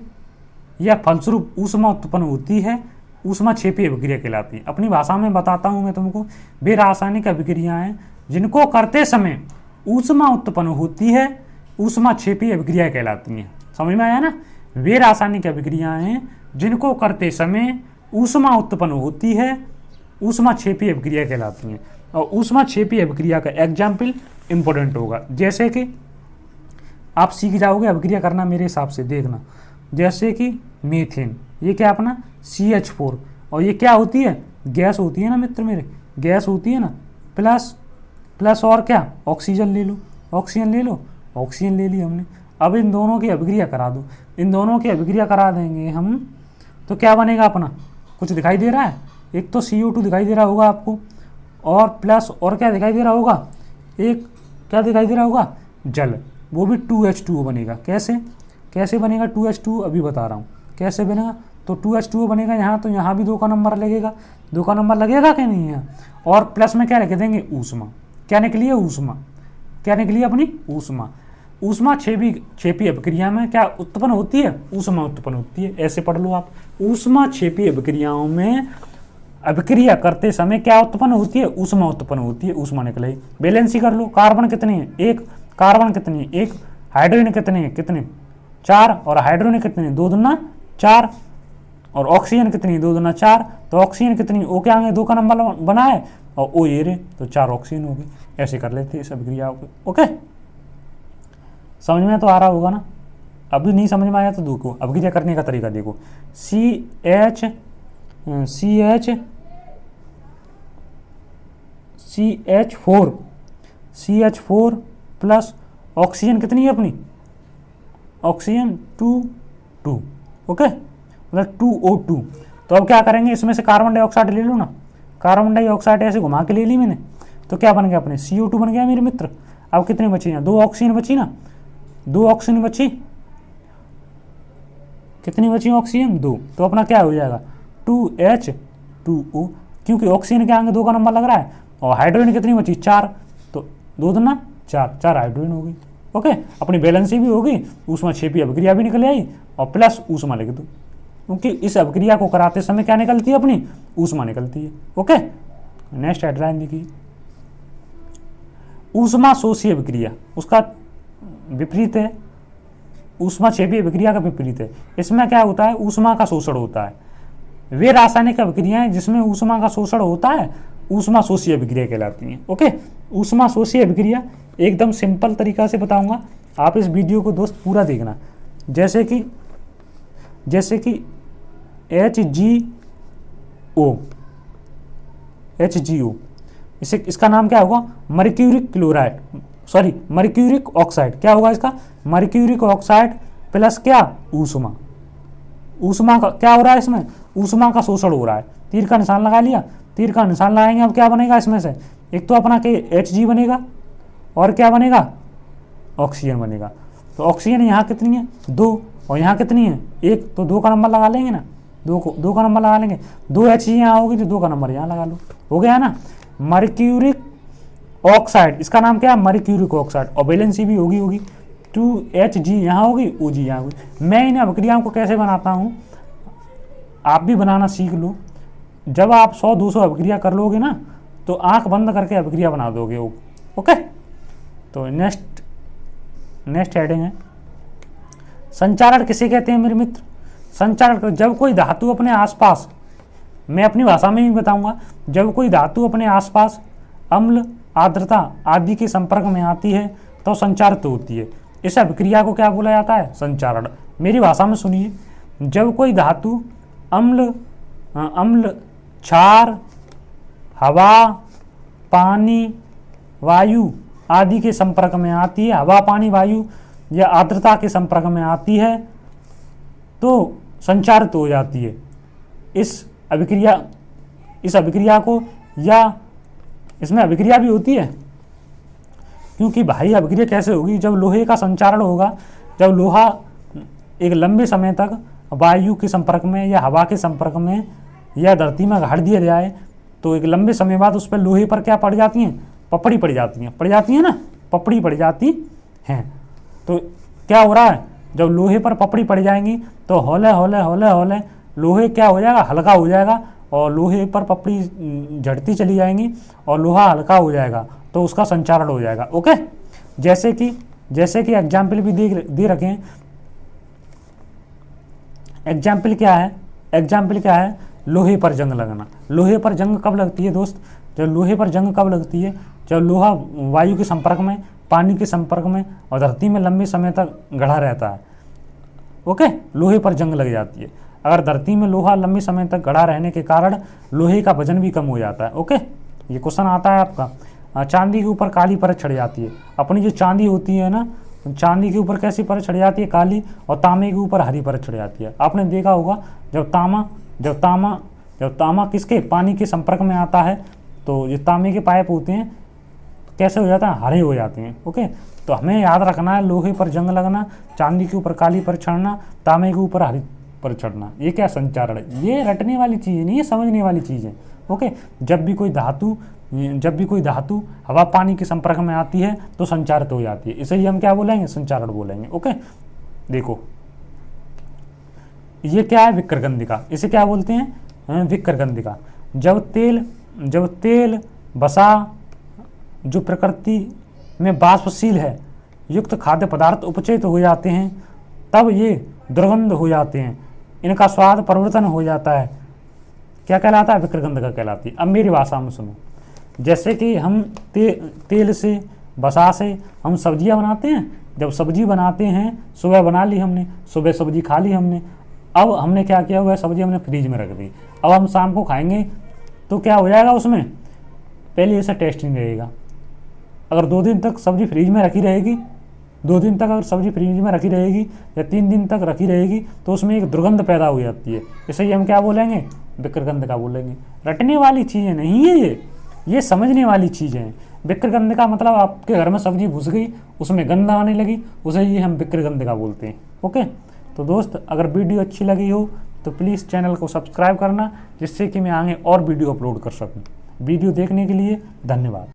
या फलस्वरूप ऊष्मा उत्पन्न होती है, ऊष्मा क्षेपी अभिक्रिया कहलाती है। अपनी भाषा में बताता हूँ मैं तुमको, वे रासायनिक अभिक्रियाएं जिनको करते समय ऊष्मा उत्पन्न होती है, ऊष्मा क्षेपी अभिक्रिया कहलाती हैं। समझ में आया ना? वे रासायनिक अभिक्रियाएं जिनको करते समय ऊष्मा उत्पन्न होती है, ऊष्मा क्षेपी अभिक्रिया कहलाती हैं। और ऊष्मा क्षेपी अभिक्रिया का एग्जाम्पल इंपॉर्टेंट होगा, जैसे कि आप सीख जाओगे अभिक्रिया करना मेरे हिसाब से, देखना। जैसे कि मीथेन, ये क्या अपना CH4, और ये क्या होती है? गैस होती है ना मित्र मेरे, गैस होती है ना। प्लस और क्या? ऑक्सीजन ले लो, ऑक्सीजन ले ली हमने। अब इन दोनों की अभिक्रिया करा दो, इन दोनों की अभिक्रिया करा देंगे हम, तो क्या बनेगा अपना? कुछ दिखाई दे रहा है? एक तो CO2 दिखाई दे रहा होगा आपको, और प्लस और क्या दिखाई दे रहा होगा? एक क्या दिखाई दे रहा होगा? जल, वो भी 2H2O बनेगा। कैसे बनेगा 2H2O? अभी बता रहा हूँ कैसे बनेगा। तो 2H2O बनेगा यहाँ, तो यहाँ भी 2 का नंबर लगेगा, 2 का नंबर लगेगा क्या नहीं है। और प्लस में क्या लिख देंगे? ऊष्मा। क्या निकली है? ऊष्मा। क्या निकली है अपनी? ऊष्मा। ऊष्मा क्षेपी अभिक्रिया में क्या उत्पन्न होती है? ऊष्मा उत्पन्न होती है। ऐसे पढ़ लो आप, ऊष्मा क्षेपी अभिक्रियाओं में अभिक्रिया करते समय क्या उत्पन्न होती है? ऊष्मा उत्पन्न होती है, ऊष्मा निकलेगी। बैलेंसी कर लो, कार्बन कितने हैं? 1, कार्बन कितनी है? 1, हाइड्रोजन कितने हैं? 4, और हाइड्रोजन कितने हैं? 2 दूना 4, और ऑक्सीजन कितनी, 2 दूना 4, तो ऑक्सीजन कितनी, ओ के आगे 2 का नंबर बनाए और ओ ये रे, तो 4 ऑक्सीजन होगी। ऐसे कर लेते हैं इस अभिक्रिया को। ओके, समझ में तो आ रहा होगा ना। अभी नहीं समझ में आया तो देखो अभिक्रिया करने का तरीका देखो। CH4 प्लस ऑक्सीजन कितनी है अपनी, ऑक्सीजन 2 ओके, मतलब 2O2। तो अब क्या करेंगे, इसमें से कार्बन डाइऑक्साइड ले लो ना, कार्बन डाइऑक्साइड ऐसे घुमा के ले ली मैंने, तो क्या बन गया अपने CO2 बन गया मेरे मित्र। अब कितनी बची हैं, 2 ऑक्सीजन बची ना, 2 ऑक्सीजन बची, कितनी बची ऑक्सीजन 2, तो अपना क्या हो जाएगा 2H2O, क्योंकि ऑक्सीजन के आगे 2 का नंबर लग रहा है। और हाइड्रोजन कितनी बची 4, तो 2 दूना 4 हाइड्रोजन होगी। ओके, अपनी बैलेंसी भी होगी, ऊष्मा क्षेपीय अभिक्रिया भी निकल आई और प्लस ऊष्मा लिख दो, क्योंकि इस अभिक्रिया को कराते समय क्या निकलती है अपनी, ऊष्मा निकलती है। ओके, नेक्स्ट हेडलाइन देखिए, ऊष्मा शोषी अभिक्रिया, उसका विपरीत है, ऊष्मा क्षेपीय अभिक्रिया का विपरीत है। इसमें क्या होता है, ऊष्मा का शोषण होता है। वे रासायनिक अभिक्रियाएं जिसमें ऊष्मा का शोषण होता है ऊष्मा शोषी अभिक्रिया कहलाती हैं। ओके, ऊष्मा शोषी अभिक्रिया एकदम सिंपल तरीका से बताऊंगा, आप इस वीडियो को दोस्त पूरा देखना। जैसे कि HgO, इसका नाम क्या होगा, मर्क्यूरिक ऑक्साइड। क्या होगा इसका, मर्क्यूरिक ऑक्साइड प्लस क्या, ऊष्मा का क्या हो रहा है, इसमें ऊष्मा का शोषण हो रहा है। तीर का निशान लगा लिया, तीर का निशान लगाएंगे, अब क्या बनेगा इसमें से, एक तो अपना Hg बनेगा और क्या बनेगा, ऑक्सीजन बनेगा। तो ऑक्सीजन यहाँ कितनी है 2 और यहाँ कितनी है 1, तो 2 का नंबर लगा लेंगे ना, 2 का नंबर लगा लेंगे, 2 Hg यहाँ होगी तो 2 का नंबर यहाँ लगा लो, हो गया ना। मर्क्यूरिक ऑक्साइड, इसका नाम क्या है, मर्क्यूरिक ऑक्साइड, और वैलेंसी भी होगी 2Hg यहाँ होगी, OG यहाँ होगी। मैं इन अभिक्रियाओं को कैसे बनाता हूँ, आप भी बनाना सीख लो। जब आप 100-200 अभिक्रिया कर लोगे ना, तो आंख बंद करके अभिक्रिया बना दोगे। ओके, तो नेक्स्ट हेडिंग है, संचारण किसे कहते हैं मेरे मित्र। संचारण, जब कोई धातु अपने आसपास, मैं अपनी भाषा में ही बताऊंगा, जब कोई धातु अपने आसपास अम्ल, आर्द्रता आदि के संपर्क में आती है तो संचारित होती है। इस अभिक्रिया को क्या बोला जाता है, संचारण। मेरी भाषा में सुनिए, जब कोई धातु अम्ल, क्षार, हवा, पानी, वायु आदि के संपर्क में आती है, हवा, पानी, वायु या आर्द्रता के संपर्क में आती है तो संचारित हो जाती है। इस अभिक्रिया को, या इसमें अभिक्रिया भी होती है, क्योंकि भाई अभिक्रिया कैसे होगी, जब लोहे का संचारण होगा, जब लोहा एक लंबे समय तक वायु के संपर्क में या हवा के संपर्क में या धरती में गाड़ दिया जाए, तो एक लंबे समय बाद उस पर लोहे पर क्या पड़ जाती हैं, पपड़ी पड़ जाती हैं ना, पपड़ी पड़ जाती हैं। तो क्या हो रहा है, जब लोहे पर पपड़ी पड़ जाएंगी तो हौले हौले लोहे क्या हो जाएगा, हल्का हो जाएगा, और लोहे पर पपड़ी झड़ती चली जाएंगी और लोहा हल्का हो जाएगा, तो उसका संचारण हो जाएगा। ओके, जैसे कि एग्जाम्पल भी दे रखे हैं। एग्जाम्पल क्या है, लोहे पर जंग लगना। लोहे पर जंग कब लगती है दोस्त, जब लोहा वायु के संपर्क में, पानी के संपर्क में और धरती में लंबे समय तक गड़ा रहता है। ओके, लोहे पर जंग लग जाती है। अगर धरती में लोहा लंबे समय तक गड़ा रहने के कारण लोहे का वजन भी कम हो जाता है। ओके, ये क्वेश्चन आता है आपका। चांदी के ऊपर काली परत चढ़ जाती है। अपनी जो चांदी होती है ना, चांदी के ऊपर कैसी परत चढ़ जाती है, काली, और तांबे के ऊपर हरी परत चढ़ जाती है। आपने देखा होगा जब तांबा किसके, पानी के संपर्क में आता है, तो ये तांबे के पाइप होते हैं, कैसे हो जाता है, हरे हो जाते हैं। ओके, तो हमें याद रखना है, लोहे पर जंग लगना, चांदी के ऊपर काली पर चढ़ना, तांबे के ऊपर हरी पर चढ़ना, ये क्या संचारण है। ये रटने वाली चीज़ नहीं है, समझने वाली चीज़ है। ओके, जब भी कोई धातु हवा पानी के संपर्क में आती है तो संचारित हो जाती है, इसे ही हम क्या बोलेंगे, संचारण बोलेंगे। ओके, देखो ये क्या है, विक्रगंधिका। इसे क्या बोलते हैं, विक्रगंधिका। जब तेल वसा जो प्रकृति में वाष्पशील है युक्त खाद्य पदार्थ उपचयित हो जाते हैं, तब ये दुर्गंध हो जाते हैं। इनका स्वाद परिवर्तन हो जाता है, क्या कहलाता है? विक्रगंधिका कहलाती है। अब मेरी भाषा में सुनो, जैसे कि हम तेल से, वसा से हम सब्जियां बनाते हैं। जब सब्जी बनाते हैं, सुबह बना ली हमने, सुबह सब्जी खा ली हमने, अब हमने क्या किया हुआ है, सब्जी हमने फ्रीज में रख दी, अब हम शाम को खाएंगे तो क्या हो जाएगा उसमें? पहले ऐसा टेस्ट नहीं रहेगा। अगर 2 दिन तक सब्जी फ्रीज में रखी रहेगी, 2 दिन तक अगर सब्जी फ्रीज में रखी रहेगी या 3 दिन तक रखी रहेगी तो उसमें एक दुर्गंध पैदा हो जाती है। इसे ही हम क्या बोलेंगे? विक्रगंधिका बोलेंगे। रटने वाली चीज़ें नहीं है ये समझने वाली चीज़ें हैं। विक्रगंधिका मतलब आपके घर में सब्जी घुस गई, उसमें गंध आने लगी, उसे ये हम विक्रगंधिका बोलते हैं। ओके, तो दोस्त अगर वीडियो अच्छी लगी हो तो प्लीज़ चैनल को सब्सक्राइब करना, जिससे कि मैं आगे और वीडियो अपलोड कर सकूँ। वीडियो देखने के लिए धन्यवाद।